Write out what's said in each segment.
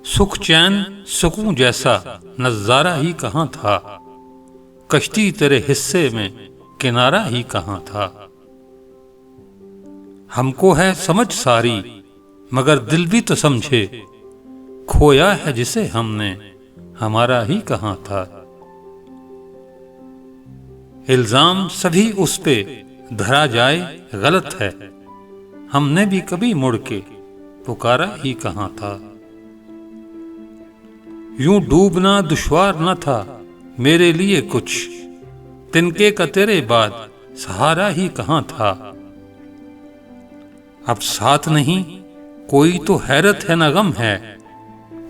सुख चैन सुकून जैसा नजारा ही कहाँ था, कश्ती तेरे हिस्से में किनारा ही कहाँ था। हमको है समझ सारी मगर दिल भी तो समझे, खोया है जिसे हमने हमारा ही कहाँ था। इल्जाम सभी उस पे धरा जाए गलत है, हमने भी कभी मुड़ के पुकारा ही कहाँ था। यूं डूबना दुश्वार न था मेरे लिए कुछ, तिनके का तेरे बाद सहारा ही कहाँ था। अब साथ नहीं कोई तो हैरत है न गम है,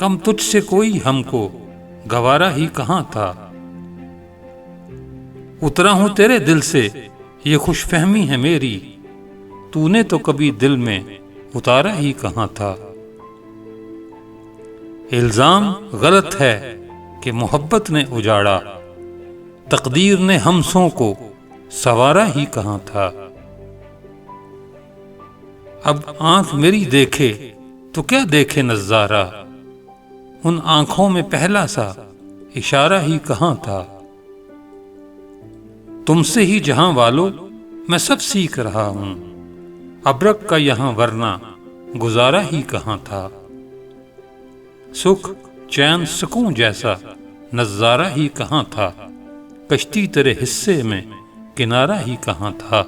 कम तुझसे कोई हमको गवारा ही कहाँ था। उतरा हूं तेरे दिल से ये खुशफहमी है मेरी, तूने तो कभी दिल में उतारा ही कहाँ था। इल्जाम गलत है कि मोहब्बत ने उजाड़ा, तकदीर ने हमसों को सवारा ही कहाँ था। अब आंख मेरी देखे तो क्या देखे नजारा, उन आंखों में पहला सा इशारा ही कहाँ था। तुमसे ही जहां वालों मैं सब सीख रहा हूं, अबरक का यहां वरना गुजारा ही कहाँ था। सुख चैन सुकून जैसा नजारा ही कहाँ था, कश्ती तेरे हिस्से में किनारा ही कहाँ था।